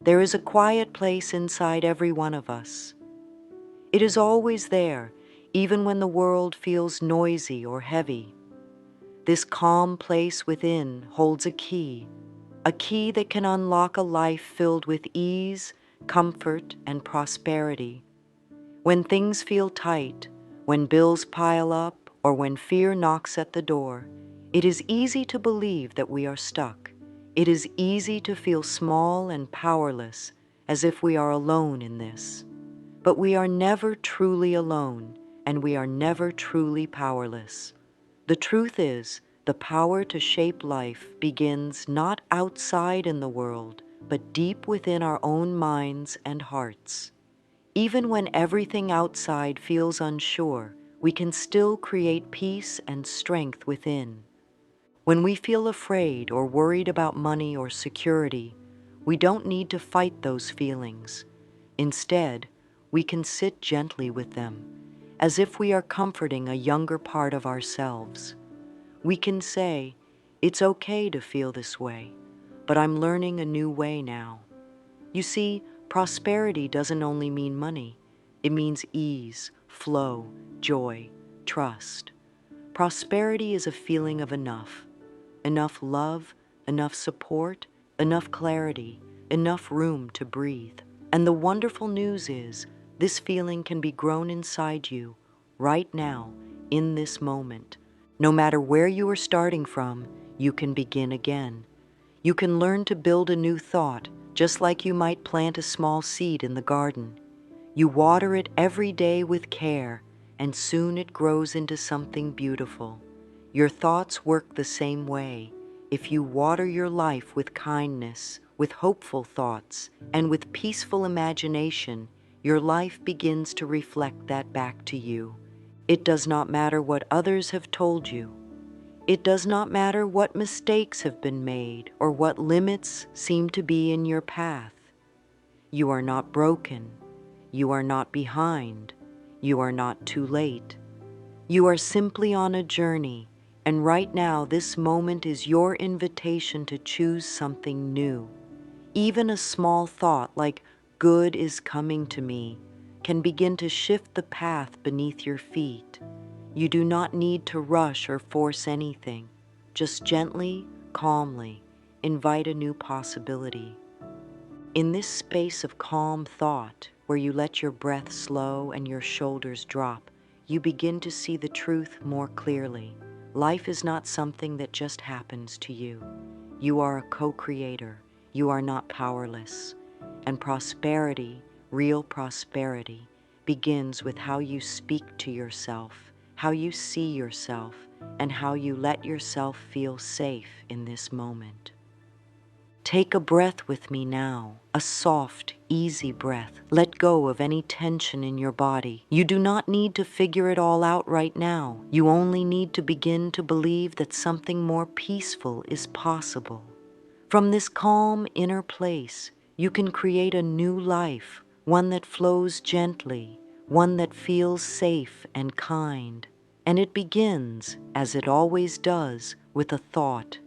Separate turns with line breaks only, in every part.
There is a quiet place inside every one of us. It is always there, even when the world feels noisy or heavy. This calm place within holds a key that can unlock a life filled with ease, comfort, and prosperity. When things feel tight, when bills pile up, or when fear knocks at the door, it is easy to believe that we are stuck. It is easy to feel small and powerless, as if we are alone in this. But we are never truly alone, and we are never truly powerless. The truth is, the power to shape life begins not outside in the world, but deep within our own minds and hearts. Even when everything outside feels unsure, we can still create peace and strength within. When we feel afraid or worried about money or security, we don't need to fight those feelings. Instead, we can sit gently with them, as if we are comforting a younger part of ourselves. We can say, "It's okay to feel this way, but I'm learning a new way now." You see, prosperity doesn't only mean money. It means ease, flow, joy, trust. Prosperity is a feeling of enough. Enough love, enough support, enough clarity, enough room to breathe. And the wonderful news is, this feeling can be grown inside you, right now, in this moment. No matter where you are starting from, you can begin again. You can learn to build a new thought, just like you might plant a small seed in the garden. You water it every day with care, and soon it grows into something beautiful. Your thoughts work the same way. If you water your life with kindness, with hopeful thoughts, and with peaceful imagination, your life begins to reflect that back to you. It does not matter what others have told you. It does not matter what mistakes have been made or what limits seem to be in your path. You are not broken. You are not behind. You are not too late. You are simply on a journey, and right now this moment is your invitation to choose something new. Even a small thought like "good is coming to me" can begin to shift the path beneath your feet. You do not need to rush or force anything. Just gently, calmly, invite a new possibility. In this space of calm thought, where you let your breath slow and your shoulders drop, you begin to see the truth more clearly. Life is not something that just happens to you. You are a co-creator. You are not powerless. And prosperity, real prosperity, begins with how you speak to yourself, how you see yourself, and how you let yourself feel safe in this moment. Take a breath with me now, a soft, easy breath. Let go of any tension in your body. You do not need to figure it all out right now. You only need to begin to believe that something more peaceful is possible. From this calm inner place, you can create a new life, one that flows gently, one that feels safe and kind. And it begins, as it always does, with a thought.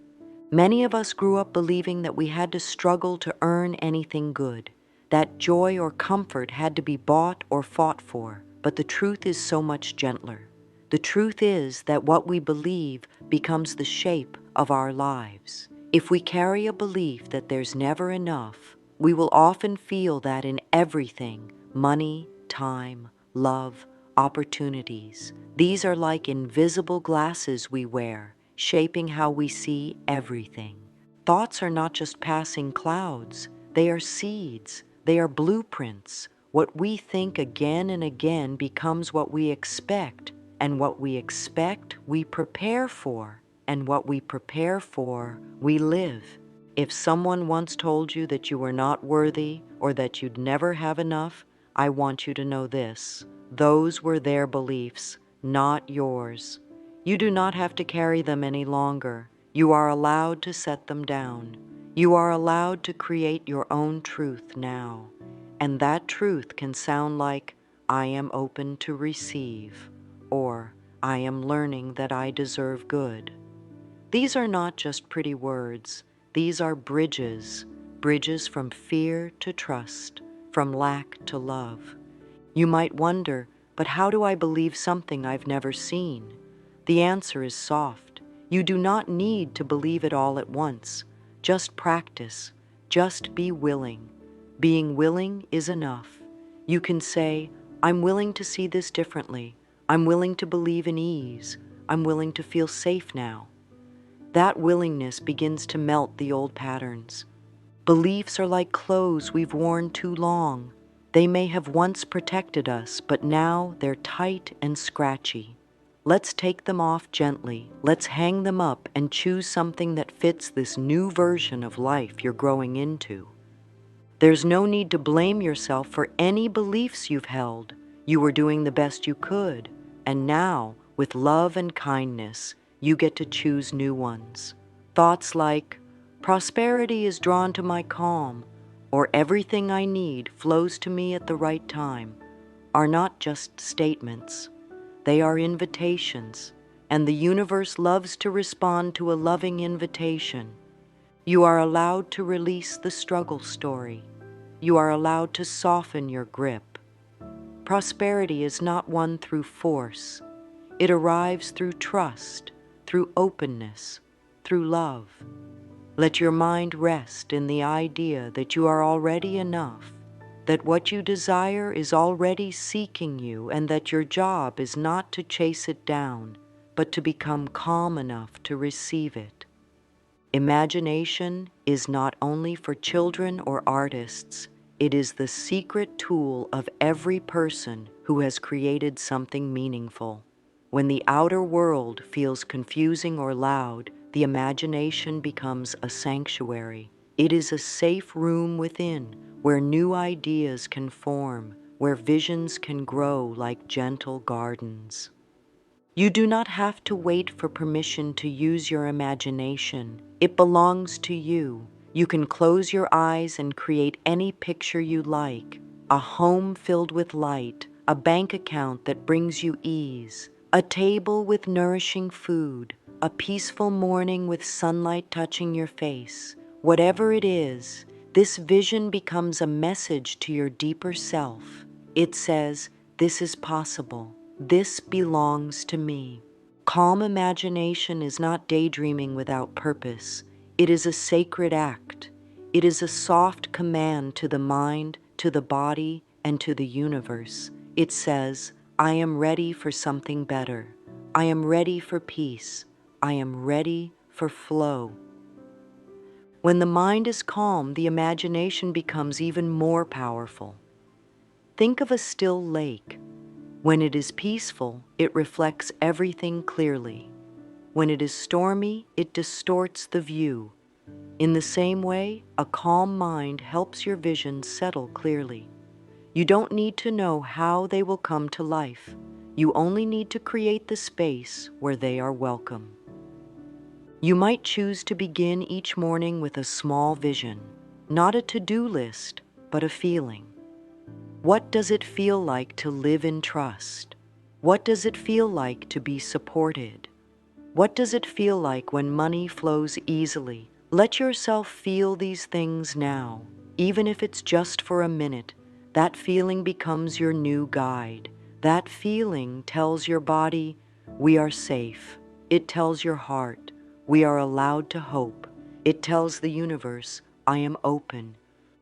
Many of us grew up believing that we had to struggle to earn anything good, that joy or comfort had to be bought or fought for. But the truth is so much gentler. The truth is that what we believe becomes the shape of our lives. If we carry a belief that there's never enough, we will often feel that in everything: money, time, love, opportunities. These are like invisible glasses we wear, shaping how we see everything. Thoughts are not just passing clouds. They are seeds. They are blueprints. What we think again and again becomes what we expect, and what we expect, we prepare for, and what we prepare for, we live. If someone once told you that you were not worthy or that you'd never have enough, I want you to know this: those were their beliefs, not yours. You do not have to carry them any longer. You are allowed to set them down. You are allowed to create your own truth now. And that truth can sound like, "I am open to receive," or "I am learning that I deserve good." These are not just pretty words. These are bridges, bridges from fear to trust, from lack to love. You might wonder, but how do I believe something I've never seen? The answer is soft. You do not need to believe it all at once. Just practice. Just be willing. Being willing is enough. You can say, I'm willing to see this differently. I'm willing to believe in ease. I'm willing to feel safe now. That willingness begins to melt the old patterns. Beliefs are like clothes we've worn too long. They may have once protected us, but now they're tight and scratchy. Let's take them off gently. Let's hang them up and choose something that fits this new version of life you're growing into. There's no need to blame yourself for any beliefs you've held. You were doing the best you could, and now, with love and kindness, you get to choose new ones. Thoughts like, prosperity is drawn to my calm, or everything I need flows to me at the right time, are not just statements. They are invitations, and the universe loves to respond to a loving invitation. You are allowed to release the struggle story. You are allowed to soften your grip. Prosperity is not won through force. It arrives through trust, through openness, through love. Let your mind rest in the idea that you are already enough, that what you desire is already seeking you, and that your job is not to chase it down, but to become calm enough to receive it. Imagination is not only for children or artists, it is the secret tool of every person who has created something meaningful. When the outer world feels confusing or loud, the imagination becomes a sanctuary. It is a safe room within, where new ideas can form, where visions can grow like gentle gardens. You do not have to wait for permission to use your imagination. It belongs to you. You can close your eyes and create any picture you like. A home filled with light, a bank account that brings you ease, a table with nourishing food, a peaceful morning with sunlight touching your face. Whatever it is, this vision becomes a message to your deeper self. It says, this is possible. This belongs to me. Calm imagination is not daydreaming without purpose. It is a sacred act. It is a soft command to the mind, to the body, and to the universe. It says, I am ready for something better. I am ready for peace. I am ready for flow. When the mind is calm, the imagination becomes even more powerful. Think of a still lake. When it is peaceful, it reflects everything clearly. When it is stormy, it distorts the view. In the same way, a calm mind helps your vision settle clearly. You don't need to know how they will come to life. You only need to create the space where they are welcome. You might choose to begin each morning with a small vision, not a to-do list, but a feeling. What does it feel like to live in trust? What does it feel like to be supported? What does it feel like when money flows easily? Let yourself feel these things now, even if it's just for a minute. That feeling becomes your new guide. That feeling tells your body, we are safe. It tells your heart, we are allowed to hope. It tells the universe, I am open.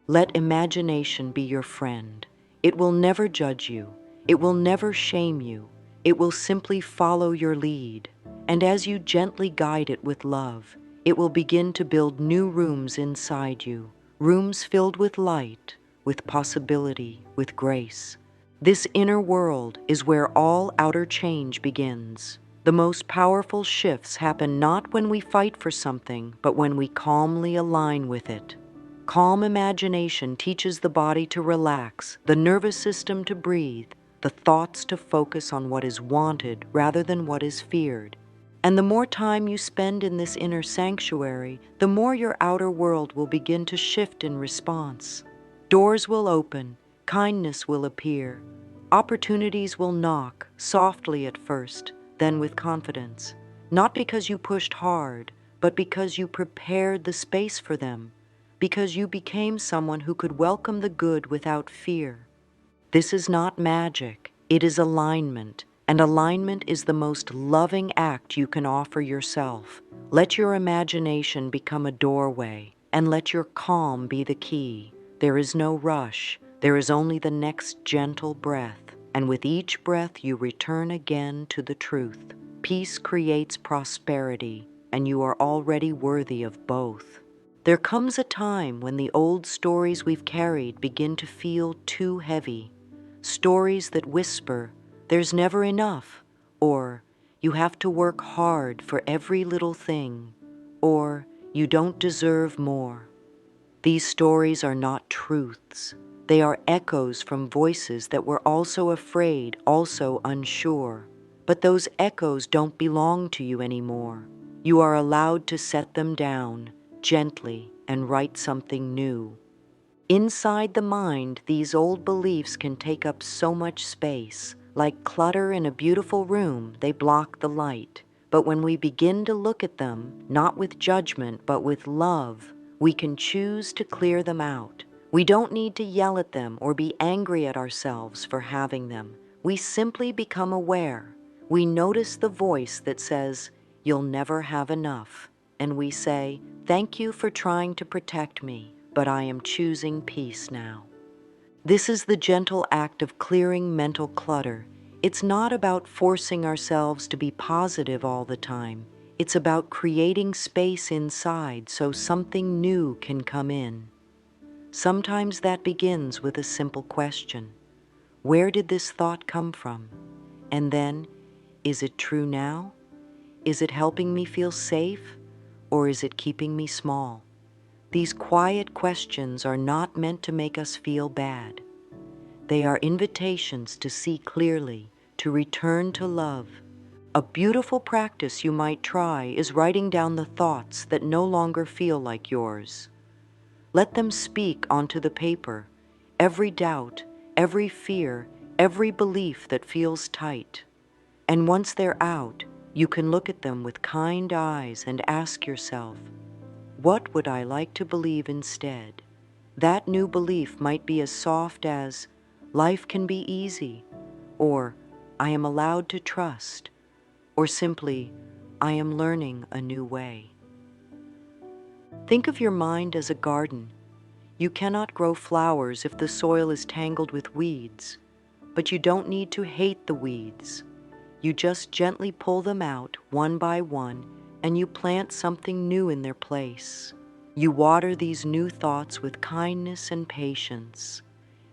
Let imagination be your friend. It will never judge you. It will never shame you. It will simply follow your lead. And as you gently guide it with love, it will begin to build new rooms inside you, rooms filled with light, with possibility, with grace. This inner world is where all outer change begins. The most powerful shifts happen not when we fight for something, but when we calmly align with it. Calm imagination teaches the body to relax, the nervous system to breathe, the thoughts to focus on what is wanted rather than what is feared. And the more time you spend in this inner sanctuary, the more your outer world will begin to shift in response. Doors will open, kindness will appear, opportunities will knock, softly at first, then with confidence. Not because you pushed hard, but because you prepared the space for them. because you became someone who could welcome the good without fear. This is not magic, it is alignment, and alignment is the most loving act you can offer yourself. Let your imagination become a doorway, and let your calm be the key. There is no rush, there is only the next gentle breath, and with each breath you return again to the truth. Peace creates prosperity, and you are already worthy of both. There comes a time when the old stories we've carried begin to feel too heavy. Stories that whisper, "There's never enough," or "You have to work hard for every little thing," or "You don't deserve more." These stories are not truths. They are echoes from voices that were also afraid, also unsure. But those echoes don't belong to you anymore. You are allowed to set them down gently and write something new. Inside the mind, these old beliefs can take up so much space. Like clutter in a beautiful room, they block the light. But when we begin to look at them, not with judgment, but with love, we can choose to clear them out. We don't need to yell at them or be angry at ourselves for having them. We simply become aware. We notice the voice that says, "You'll never have enough." And we say, "Thank you for trying to protect me, but I am choosing peace now." This is the gentle act of clearing mental clutter. It's not about forcing ourselves to be positive all the time. It's about creating space inside so something new can come in. Sometimes that begins with a simple question. Where did this thought come from? And then, is it true now? Is it helping me feel safe? Or is it keeping me small? These quiet questions are not meant to make us feel bad. They are invitations to see clearly, to return to love. A beautiful practice you might try is writing down the thoughts that no longer feel like yours. Let them speak onto the paper, every doubt, every fear, every belief that feels tight. And once they're out, you can look at them with kind eyes and ask yourself, what would I like to believe instead? That new belief might be as soft as, life can be easy, or I am allowed to trust, or simply, I am learning a new way. Think of your mind as a garden. You cannot grow flowers if the soil is tangled with weeds, but you don't need to hate the weeds. You just gently pull them out one by one, and you plant something new in their place. You water these new thoughts with kindness and patience.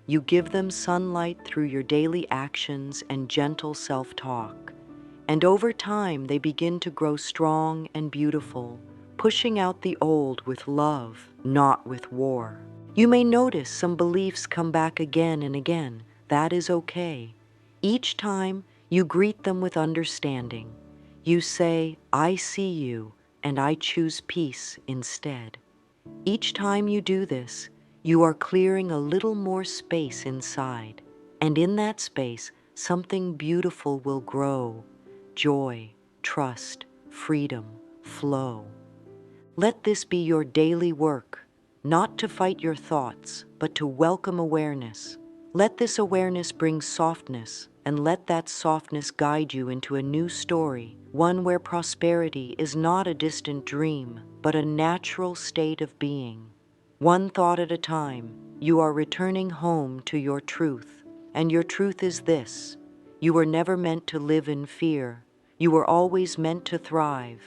You give them sunlight through your daily actions and gentle self-talk. And over time, they begin to grow strong and beautiful, pushing out the old with love, not with war. You may notice some beliefs come back again and again. That is okay. Each time, you greet them with understanding. You say, I see you, and I choose peace instead. Each time you do this, you are clearing a little more space inside. And in that space, something beautiful will grow. Joy, trust, freedom, flow. Let this be your daily work, not to fight your thoughts, but to welcome awareness. Let this awareness bring softness, and let that softness guide you into a new story, one where prosperity is not a distant dream, but a natural state of being. One thought at a time, you are returning home to your truth, and your truth is this: you were never meant to live in fear. You were always meant to thrive.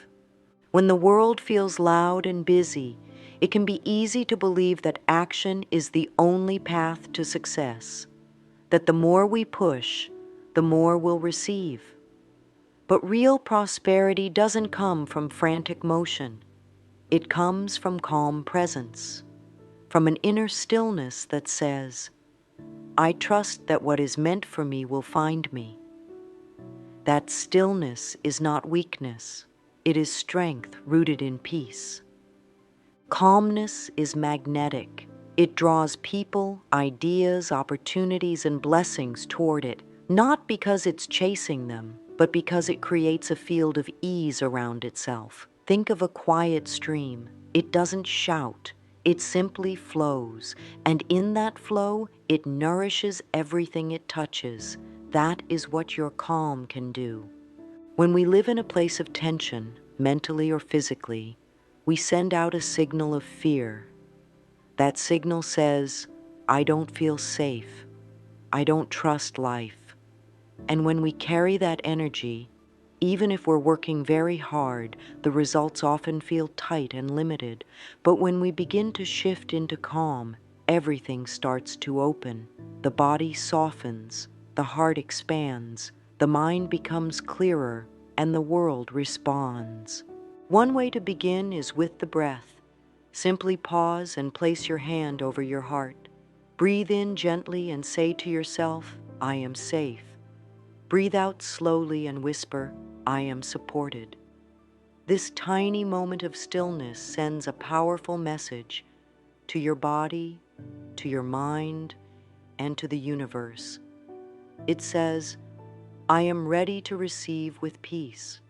When the world feels loud and busy, it can be easy to believe that action is the only path to success, that the more we push, the more we'll receive. But real prosperity doesn't come from frantic motion. It comes from calm presence, from an inner stillness that says, I trust that what is meant for me will find me. That stillness is not weakness. It is strength rooted in peace. Calmness is magnetic. It draws people, ideas, opportunities, and blessings toward it, not because it's chasing them, but because it creates a field of ease around itself. Think of a quiet stream. It doesn't shout. It simply flows, and in that flow, it nourishes everything it touches. That is what your calm can do. When we live in a place of tension, mentally or physically, we send out a signal of fear. That signal says, I don't feel safe. I don't trust life. And when we carry that energy, even if we're working very hard, the results often feel tight and limited. But when we begin to shift into calm, everything starts to open. The body softens, the heart expands, the mind becomes clearer, and the world responds. One way to begin is with the breath. Simply pause and place your hand over your heart. Breathe in gently and say to yourself, I am safe. Breathe out slowly and whisper, I am supported. This tiny moment of stillness sends a powerful message to your body, to your mind, and to the universe. It says, I am ready to receive with peace.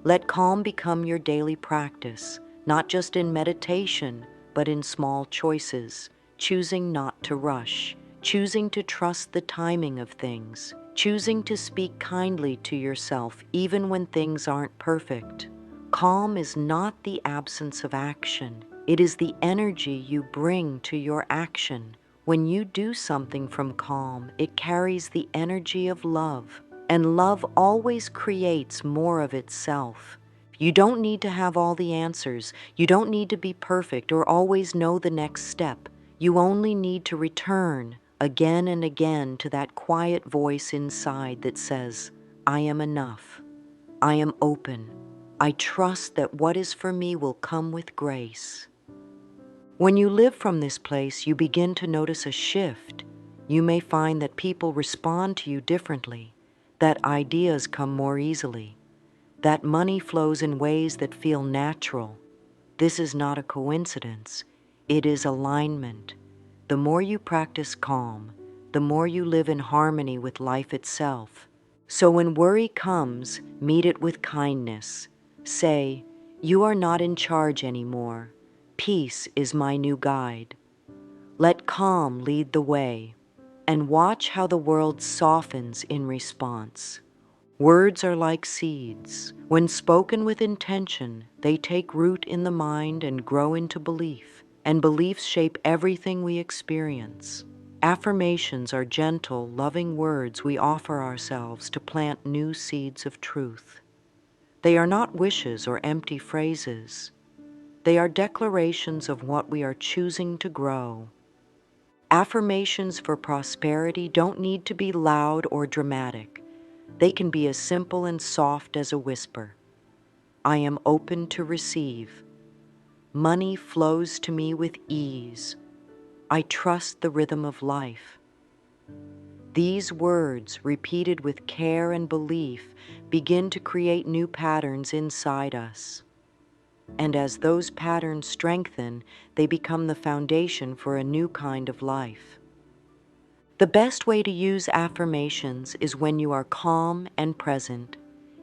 Let calm become your daily practice, not just in meditation, but in small choices, choosing not to rush, choosing to trust the timing of things, choosing to speak kindly to yourself even when things aren't perfect. Calm is not the absence of action. It is the energy you bring to your action. When you do something from calm, it carries the energy of love. And love always creates more of itself. You don't need to have all the answers. You don't need to be perfect or always know the next step. You only need to return again and again to that quiet voice inside that says, I am enough. I am open. I trust that what is for me will come with grace. When you live from this place, you begin to notice a shift. You may find that people respond to you differently, that ideas come more easily, that money flows in ways that feel natural. This is not a coincidence. It is alignment. The more you practice calm, the more you live in harmony with life itself. So when worry comes, meet it with kindness. Say, you are not in charge anymore. Peace is my new guide. Let calm lead the way, and watch how the world softens in response. Words are like seeds. When spoken with intention, they take root in the mind and grow into belief, and beliefs shape everything we experience. Affirmations are gentle, loving words we offer ourselves to plant new seeds of truth. They are not wishes or empty phrases. They are declarations of what we are choosing to grow. Affirmations for prosperity don't need to be loud or dramatic. They can be as simple and soft as a whisper. I am open to receive. Money flows to me with ease. I trust the rhythm of life. These words, repeated with care and belief, begin to create new patterns inside us. And as those patterns strengthen, they become the foundation for a new kind of life. The best way to use affirmations is when you are calm and present.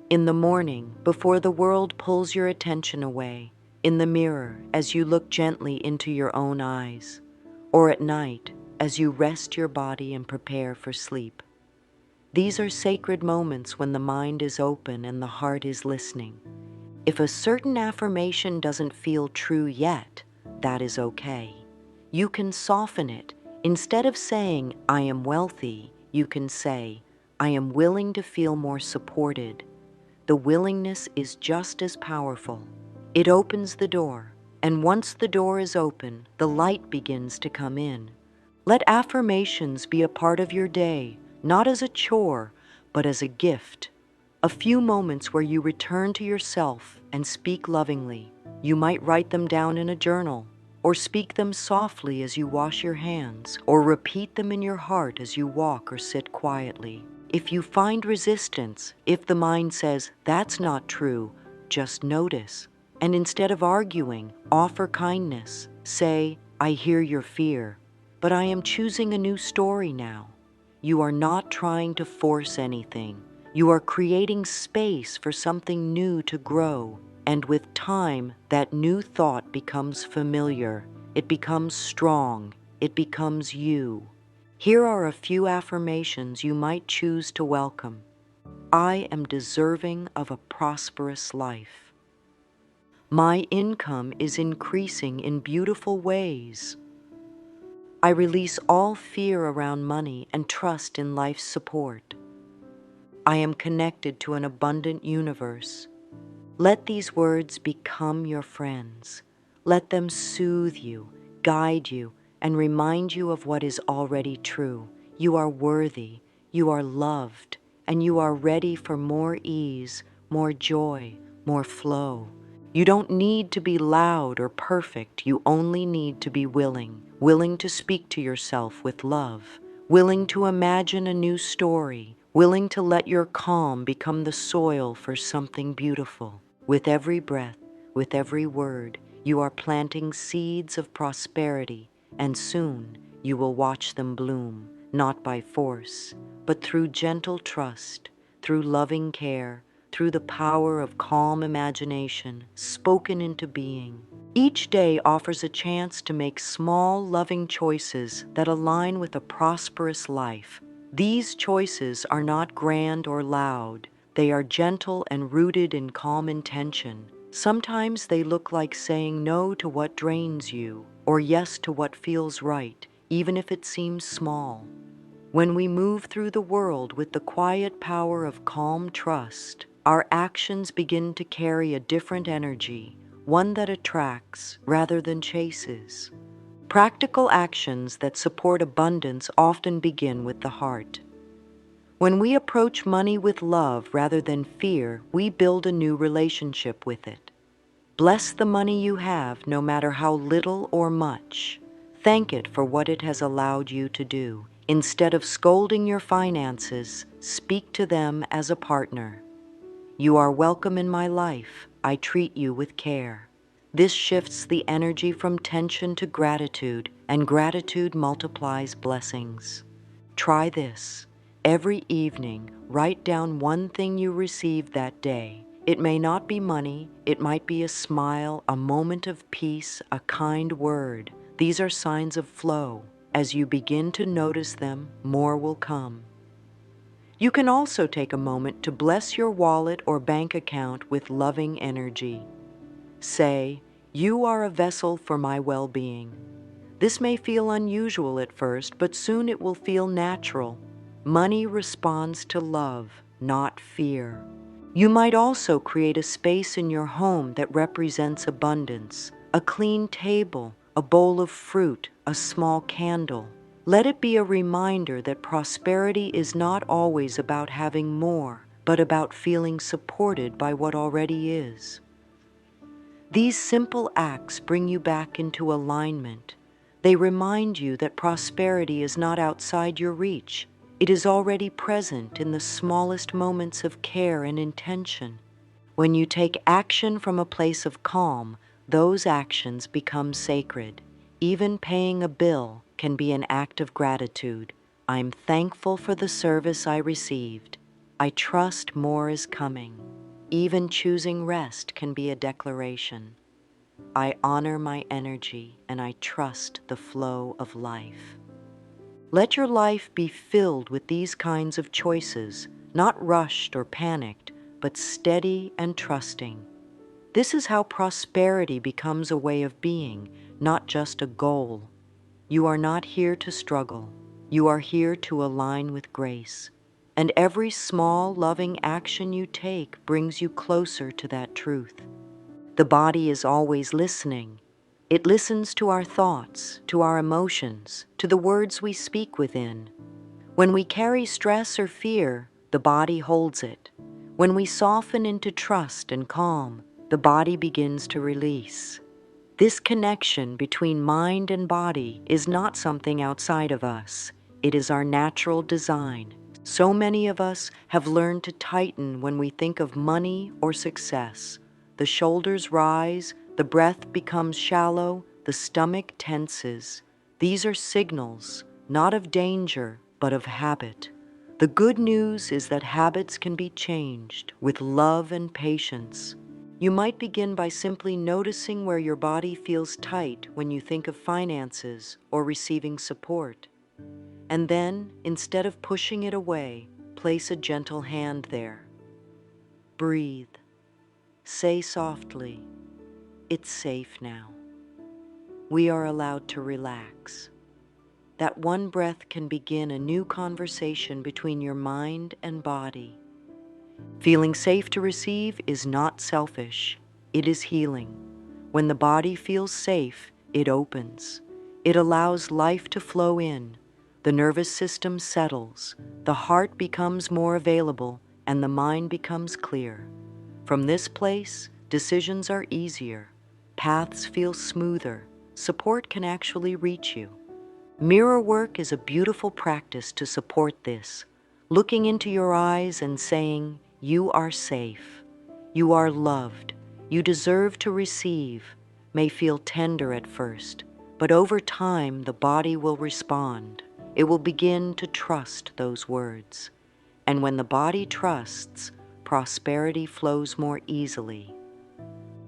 In the morning, before the world pulls your attention away. In the mirror, as you look gently into your own eyes. Or at night, as you rest your body and prepare for sleep. These are sacred moments when the mind is open and the heart is listening. If a certain affirmation doesn't feel true yet, that is okay. You can soften it. Instead of saying, I am wealthy, you can say, I am willing to feel more supported. The willingness is just as powerful. It opens the door, and once the door is open, the light begins to come in. Let affirmations be a part of your day, not as a chore, but as a gift. A few moments where you return to yourself and speak lovingly. You might write them down in a journal, or speak them softly as you wash your hands, or repeat them in your heart as you walk or sit quietly. If you find resistance, if the mind says, that's not true, just notice. And instead of arguing, offer kindness. Say, I hear your fear, but I am choosing a new story now. You are not trying to force anything. You are creating space for something new to grow, and with time, that new thought becomes familiar. It becomes strong. It becomes you. Here are a few affirmations you might choose to welcome. I am deserving of a prosperous life. My income is increasing in beautiful ways. I release all fear around money and trust in life's support. I am connected to an abundant universe. Let these words become your friends. Let them soothe you, guide you, and remind you of what is already true. You are worthy, you are loved, and you are ready for more ease, more joy, more flow. You don't need to be loud or perfect. You only need to be willing to speak to yourself with love, willing to imagine a new story, willing to let your calm become the soil for something beautiful. With every breath, with every word, you are planting seeds of prosperity, and soon you will watch them bloom, not by force, but through gentle trust, through loving care, through the power of calm imagination spoken into being. Each day offers a chance to make small, loving choices that align with a prosperous life. These choices are not grand or loud. They are gentle and rooted in calm intention. Sometimes they look like saying no to what drains you, or yes to what feels right, even if it seems small. When we move through the world with the quiet power of calm trust, our actions begin to carry a different energy, one that attracts rather than chases. Practical actions that support abundance often begin with the heart. When we approach money with love rather than fear, we build a new relationship with it. Bless the money you have, no matter how little or much. Thank it for what it has allowed you to do. Instead of scolding your finances, speak to them as a partner. You are welcome in my life. I treat you with care. This shifts the energy from tension to gratitude, and gratitude multiplies blessings. Try this. Every evening, write down one thing you received that day. It may not be money, it might be a smile, a moment of peace, a kind word. These are signs of flow. As you begin to notice them, more will come. You can also take a moment to bless your wallet or bank account with loving energy. Say, "You are a vessel for my well-being." This may feel unusual at first, but soon it will feel natural. Money responds to love, not fear. You might also create a space in your home that represents abundance, a clean table, a bowl of fruit, a small candle. Let it be a reminder that prosperity is not always about having more, but about feeling supported by what already is. These simple acts bring you back into alignment. They remind you that prosperity is not outside your reach. It is already present in the smallest moments of care and intention. When you take action from a place of calm, those actions become sacred. Even paying a bill can be an act of gratitude. I'm thankful for the service I received. I trust more is coming. Even choosing rest can be a declaration. I honor my energy and I trust the flow of life. Let your life be filled with these kinds of choices, not rushed or panicked, but steady and trusting. This is how prosperity becomes a way of being, not just a goal. You are not here to struggle. You are here to align with grace. And every small, loving action you take brings you closer to that truth. The body is always listening. It listens to our thoughts, to our emotions, to the words we speak within. When we carry stress or fear, the body holds it. When we soften into trust and calm, the body begins to release. This connection between mind and body is not something outside of us. It is our natural design. So many of us have learned to tighten when we think of money or success. The shoulders rise, the breath becomes shallow, the stomach tenses. These are signals, not of danger, but of habit. The good news is that habits can be changed with love and patience. You might begin by simply noticing where your body feels tight when you think of finances or receiving support. And then, instead of pushing it away, place a gentle hand there. Breathe. Say softly, "It's safe now." We are allowed to relax. That one breath can begin a new conversation between your mind and body. Feeling safe to receive is not selfish, it is healing. When the body feels safe, it opens. It allows life to flow in. The nervous system settles, the heart becomes more available, and the mind becomes clear. From this place, decisions are easier, paths feel smoother, support can actually reach you. Mirror work is a beautiful practice to support this, looking into your eyes and saying, "You are safe. You are loved. You deserve to receive," may feel tender at first, but over time the body will respond. It will begin to trust those words. And when the body trusts, prosperity flows more easily.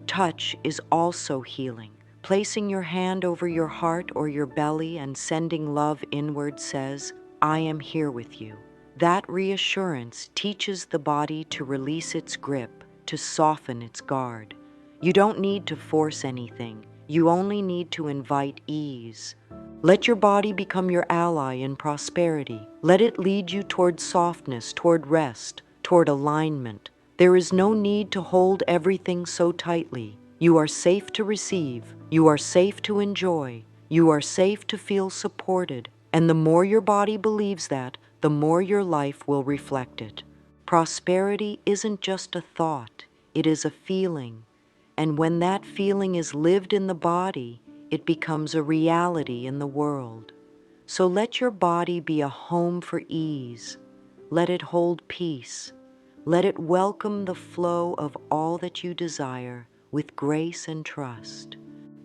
Touch is also healing. Placing your hand over your heart or your belly and sending love inward says, "I am here with you." That reassurance teaches the body to release its grip, to soften its guard. You don't need to force anything. You only need to invite ease. Let your body become your ally in prosperity. Let it lead you toward softness, toward rest, toward alignment. There is no need to hold everything so tightly. You are safe to receive. You are safe to enjoy. You are safe to feel supported. And the more your body believes that, the more your life will reflect it. Prosperity isn't just a thought, it is a feeling. And when that feeling is lived in the body, it becomes a reality in the world. So let your body be a home for ease. Let it hold peace. Let it welcome the flow of all that you desire with grace and trust.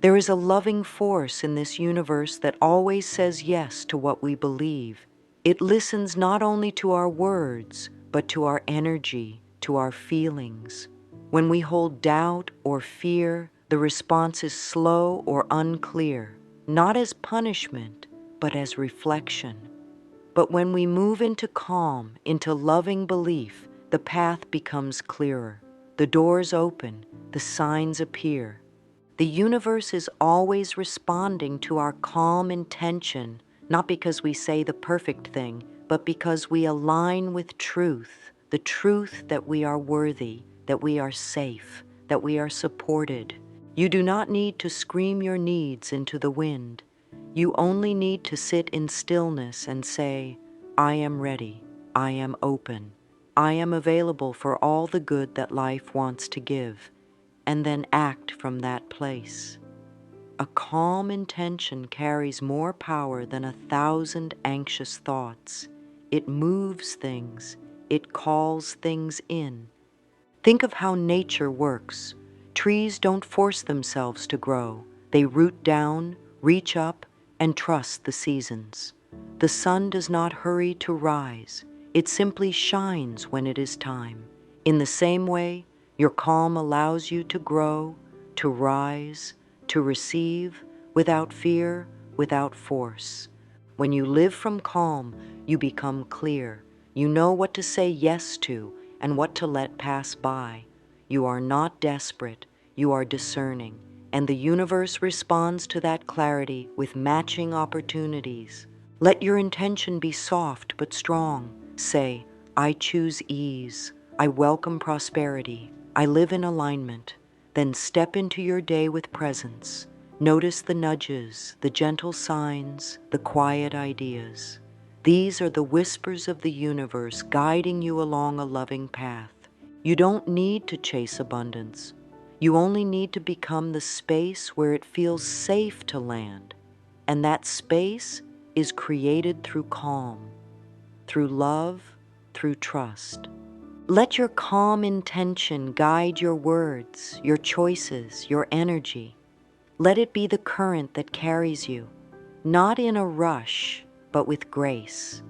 There is a loving force in this universe that always says yes to what we believe. It listens not only to our words, but to our energy, to our feelings. When we hold doubt or fear, the response is slow or unclear, not as punishment, but as reflection. But when we move into calm, into loving belief, the path becomes clearer. The doors open, the signs appear. The universe is always responding to our calm intention, not because we say the perfect thing, but because we align with truth, the truth that we are worthy, that we are safe, that we are supported. You do not need to scream your needs into the wind. You only need to sit in stillness and say, "I am ready, I am open, I am available for all the good that life wants to give," and then act from that place. A calm intention carries more power than 1,000 anxious thoughts. It moves things, it calls things in. Think of how nature works. Trees don't force themselves to grow. They root down, reach up, and trust the seasons. The sun does not hurry to rise. It simply shines when it is time. In the same way, your calm allows you to grow, to rise, to receive, without fear, without force. When you live from calm, you become clear. You know what to say yes to and what to let pass by. You are not desperate, you are discerning, and the universe responds to that clarity with matching opportunities. Let your intention be soft but strong. Say, "I choose ease. I welcome prosperity. I live in alignment." Then step into your day with presence. Notice the nudges, the gentle signs, the quiet ideas. These are the whispers of the universe guiding you along a loving path. You don't need to chase abundance. You only need to become the space where it feels safe to land. And that space is created through calm, through love, through trust. Let your calm intention guide your words, your choices, your energy. Let it be the current that carries you, not in a rush, but with grace.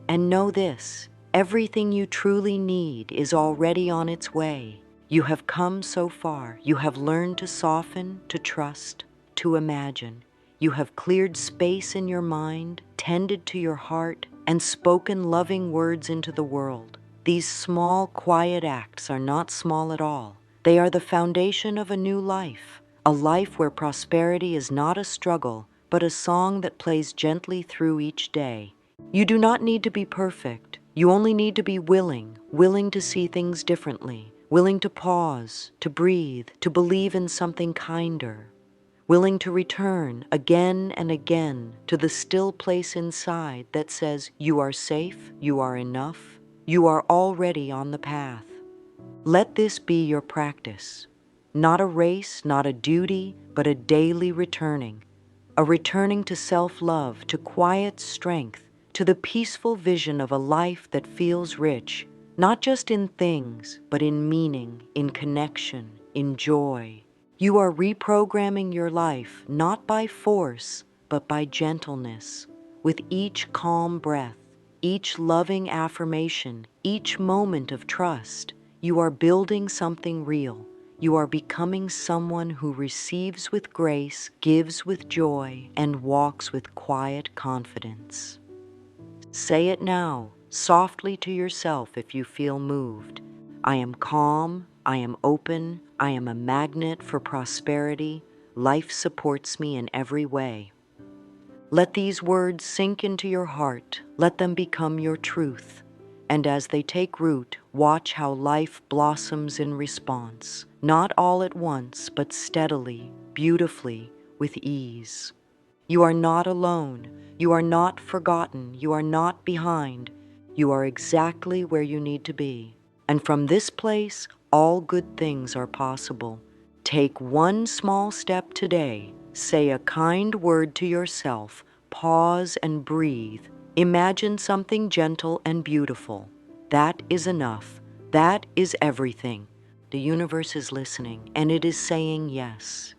And know this, everything you truly need is already on its way. You have come so far. You have learned to soften, to trust, to imagine. You have cleared space in your mind, tended to your heart, and spoken loving words into the world. These small, quiet acts are not small at all. They are the foundation of a new life, a life where prosperity is not a struggle, but a song that plays gently through each day. You do not need to be perfect. You only need to be willing to see things differently, willing to pause, to breathe, to believe in something kinder, willing to return again and again to the still place inside that says, you are safe, you are enough, you are already on the path. Let this be your practice. Not a race, not a duty, but a daily returning. A returning to self-love, to quiet strength, to the peaceful vision of a life that feels rich, not just in things, but in meaning, in connection, in joy. You are reprogramming your life not by force, but by gentleness. With each calm breath, each loving affirmation, each moment of trust, you are building something real. You are becoming someone who receives with grace, gives with joy, and walks with quiet confidence. Say it now, softly to yourself if you feel moved. I am calm, I am open, I am a magnet for prosperity. Life supports me in every way. Let these words sink into your heart. Let them become your truth. And as they take root, watch how life blossoms in response, not all at once, but steadily, beautifully, with ease. You are not alone. You are not forgotten. You are not behind. You are exactly where you need to be. And from this place, all good things are possible. Take one small step today. Say a kind word to yourself. Pause and breathe. Imagine something gentle and beautiful. That is enough. That is everything. The universe is listening, and it is saying yes.